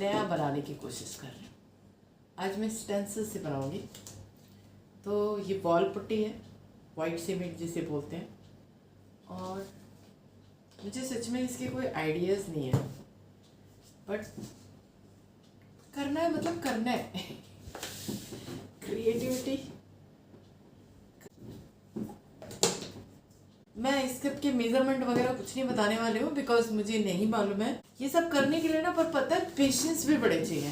नया बनाने की कोशिश कर रही हूँ। आज मैं स्टेंसिल से बनाऊँगी। तो ये वॉल पुट्टी है, वाइट सीमेंट जिसे बोलते हैं, और मुझे सच में इसके कोई आइडियाज़ नहीं है, बट करना है, मतलब करना है। क्रिएटिविटी। मैं इसके के मेजरमेंट वगैरह कुछ नहीं बताने वाले हूँ, बिकॉज मुझे नहीं मालूम है ये सब करने के लिए ना, पर पता है पेशेंस भी बड़े चाहिए।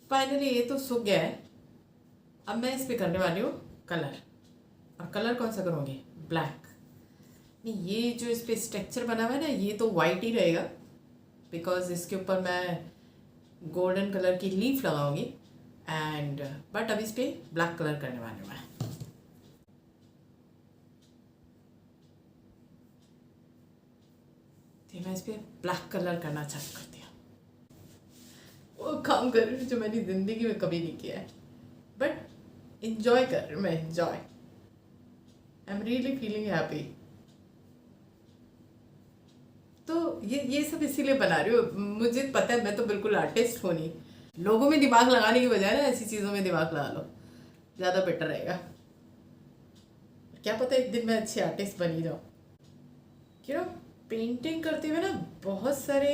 फाइनली ये तो सूख गया है। अब मैं इस पे करने वाली हूँ कलर। और कलर कौन सा करूँगी? ब्लैक। नहीं, ये जो इस पे स्ट्रक्चर बना हुआ है ना, ये तो वाइट ही रहेगा, बिकॉज इसके ऊपर मैं गोल्डन कलर की लीफ लगाऊंगी। एंड बट अब इस पे ब्लैक कलर करने वाली हूँ मैं। तो मैं इस पे ब्लैक कलर करना चालू करती हूँ। वो काम कर रही हूँ जो मैंने ज़िंदगी में कभी नहीं किया है, बट इंजॉय कर रही हूँ मैं। Enjoy, I am really feeling happy. तो ये सब इसीलिए बना रही हूँ। मुझे पता है मैं तो बिल्कुल आर्टिस्ट हूँ नहीं। लोगों में दिमाग लगाने की बजाय ना ऐसी चीज़ों में दिमाग लगा लो, ज़्यादा बेटर रहेगा। क्या पता एक दिन मैं अच्छी आर्टिस्ट बनी जाऊँ। क्यों, पेंटिंग करते हुए ना बहुत सारे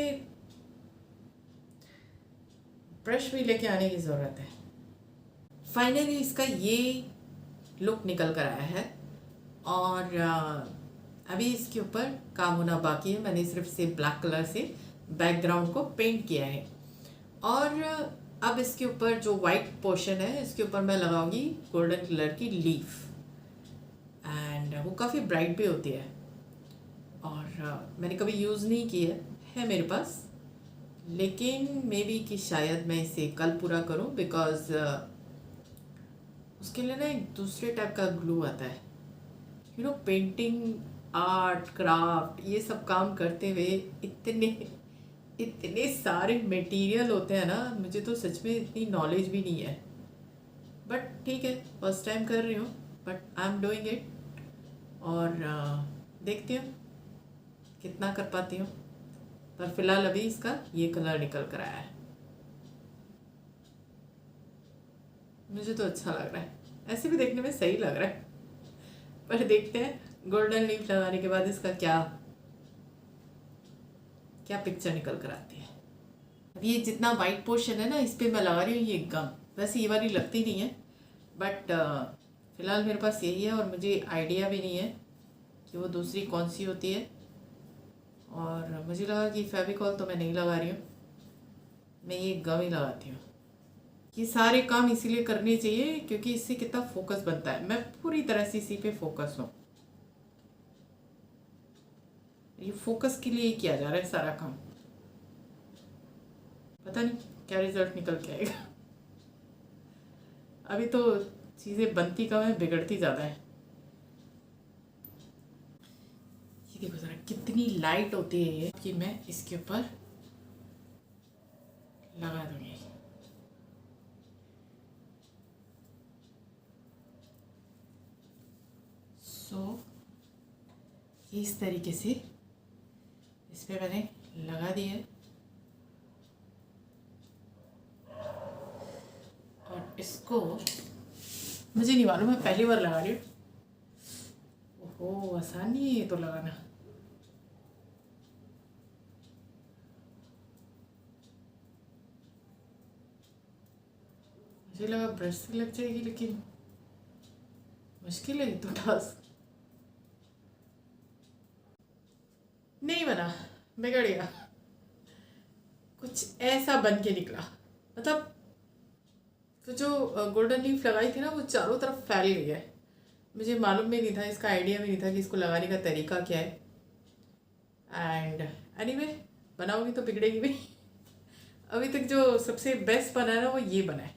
ब्रश भी लेके आने की ज़रूरत है। फाइनली इसका ये लुक निकल कर आया है, और अभी इसके ऊपर काम होना बाकी है। मैंने सिर्फ से ब्लैक कलर से बैकग्राउंड को पेंट किया है, और अब इसके ऊपर जो वाइट पोर्शन है इसके ऊपर मैं लगाऊंगी गोल्डन कलर की लीफ, एंड वो काफ़ी ब्राइट भी होती है। और मैंने कभी यूज़ नहीं की है मेरे पास, लेकिन मे बी कि शायद मैं इसे कल पूरा करूं, बिकॉज उसके लिए ना एक दूसरे टाइप का ग्लू आता है। You know, painting, art, craft, ये सब काम करते हुए इतने इतने सारे मटेरियल होते हैं ना, मुझे तो सच में इतनी नॉलेज भी नहीं है। बट ठीक है, फर्स्ट टाइम कर रही हूँ, but I am doing it. और देखती हूँ कितना कर पाती हूँ। पर फिलहाल अभी इसका ये कलर निकल कर आया है। मुझे तो अच्छा लग रहा है, ऐसे भी देखने में सही लग रहा है। पर देखते हैं गोल्डन लीफ लगाने के बाद इसका क्या क्या पिक्चर निकल कर आती है। अब ये जितना वाइट पोर्शन है ना, इस पर मैं लगा रही हूँ ये गम। वैसे ये वाली लगती नहीं है, बट फिलहाल मेरे पास यही है, और मुझे आइडिया भी नहीं है कि वो दूसरी कौन सी होती है। और मुझे लगा कि फेविकॉल तो मैं नहीं लगा रही हूँ, मैं ये गम ही लगाती हूँ। ये सारे काम इसीलिए करने चाहिए क्योंकि इससे कितना फोकस बनता है। मैं पूरी तरह से इसी पे फोकस हूँ। ये फोकस के लिए ही किया जा रहा है सारा काम। पता नहीं क्या रिजल्ट निकल के आएगा। अभी तो चीज़ें बनती कम है, बिगड़ती ज़्यादा है। ये देखो ज़रा कितनी लाइट होती है ये, कि मैं इसके ऊपर लगा दूँगी। सो इस तरीके से इस पर मैंने लगा दिया है, और इसको मुझे नहीं मालूम, मैं पहली बार लगा रही हूँ। ओहो, आसान नहीं है ये तो लगाना। मुझे लगा ब्रश से लग जाएगी, लेकिन मुश्किल है ये तो टास्क। नहीं बना, बिगड़ गया। कुछ ऐसा बन के निकला, मतलब तो जो गोल्डन लीफ लगाई थी ना, वो चारों तरफ फैल गई है। मुझे मालूम भी नहीं था, इसका आइडिया भी नहीं था कि इसको लगाने का तरीका क्या है। एंड एनीवे, बनाऊंगी तो बिगड़ेगी भी। अभी तक जो सबसे बेस्ट बना है ना, वो ये बना है।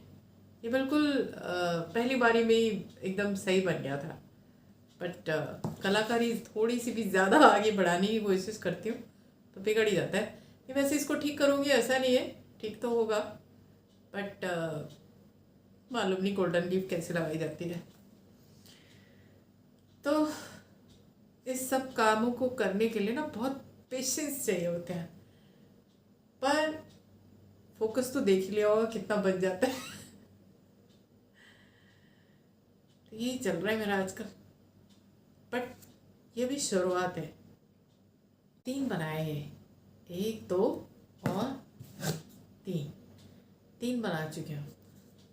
ये बिल्कुल पहली बारी में ही एकदम सही बन गया था। बट कलाकारी थोड़ी सी भी ज़्यादा आगे बढ़ाने की कोशिश करती हूँ तो बिगड़ ही जाता है। ये वैसे इसको ठीक करूँगी ऐसा नहीं है, ठीक तो होगा, बट मालूम नहीं गोल्डन लीफ कैसे लगाई जाती है। तो इस सब कामों को करने के लिए ना बहुत पेशेंस चाहिए होते हैं, पर फोकस तो देख ही लिया होगा कितना बन जाता है। तो यही चल रहा है मेरा आजकल, बट ये भी शुरुआत है। 3 बनाए हैं, 1 2 और 3, 3 बना चुके हैं।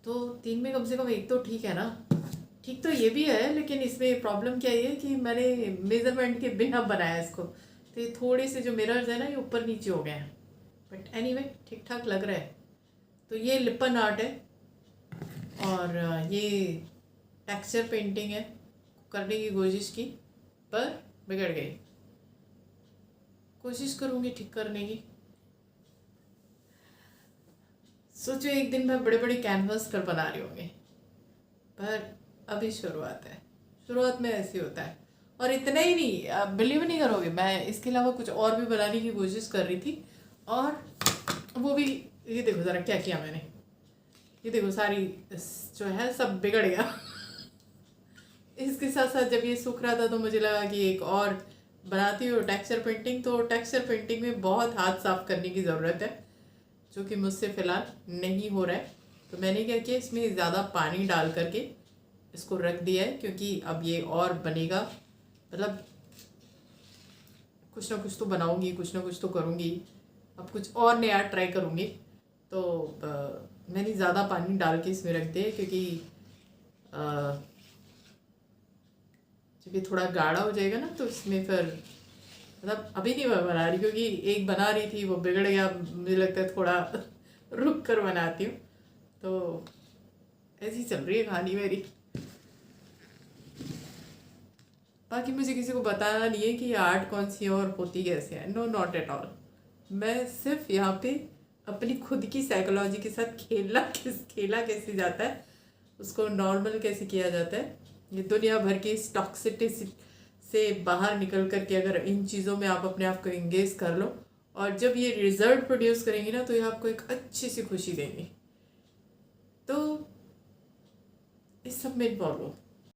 तो 3 में कम से कम 1 तो ठीक है ना। ठीक तो ये भी है, लेकिन इसमें प्रॉब्लम क्या है कि मैंने मेजरमेंट के बिना बनाया इसको, तो ये थोड़े से जो मिरर्स है ना ये ऊपर नीचे हो गए हैं, बट एनीवे ठीक ठाक लग रहा है। तो ये लिपन आर्ट है और ये टेक्सचर पेंटिंग है। करने की कोशिश की पर बिगड़ गई, कोशिश करूँगी ठीक करने की। सोचो एक दिन मैं बड़े बड़े कैनवास पर बना रही होंगी, पर अभी शुरुआत है। शुरुआत में ऐसे होता है। और इतना ही नहीं, आप बिलीव नहीं करोगे, मैं इसके अलावा कुछ और भी बनाने की कोशिश कर रही थी, और वो भी, ये देखो ज़रा क्या किया मैंने, ये देखो सारी जो है सब बिगड़ गया। इसके साथ साथ जब ये सूख रहा था तो मुझे लगा कि एक और बनाती हूँ टेक्सचर पेंटिंग। तो टेक्सचर पेंटिंग में बहुत हाथ साफ करने की ज़रूरत है, जो कि मुझसे फ़िलहाल नहीं हो रहा है। तो मैंने क्या किया, इसमें ज़्यादा पानी डाल करके इसको रख दिया है, क्योंकि अब ये और बनेगा, मतलब कुछ ना कुछ तो बनाऊंगी, कुछ ना कुछ तो करूँगी, अब कुछ और नया ट्राई करूँगी। तो मैंने ज़्यादा पानी डाल के इसमें रख दिया, क्योंकि जब ये थोड़ा गाढ़ा हो जाएगा ना तो इसमें फिर, मतलब अभी नहीं मैं बना रही, क्योंकि एक बना रही थी वो बिगड़ गया, मुझे लगता है थोड़ा रुक कर बनाती हूँ। तो ऐसी चल रही है कहानी मेरी। बाकी मुझे किसी को बताना नहीं है कि ये आर्ट कौन सी है और होती कैसे है, नो नॉट एट ऑल। मैं सिर्फ यहाँ पे अपनी खुद की साइकोलॉजी के साथ खेला कैसे जाता है, उसको नॉर्मल कैसे किया जाता है, ये दुनिया भर की इस टॉक्सिटी से बाहर निकल कर के अगर इन चीज़ों में आप अपने आप को इंगेज कर लो, और जब ये रिजल्ट प्रोड्यूस करेंगी ना तो ये आपको एक अच्छी सी खुशी देंगी। तो इस सब में इन्वॉल्व हो।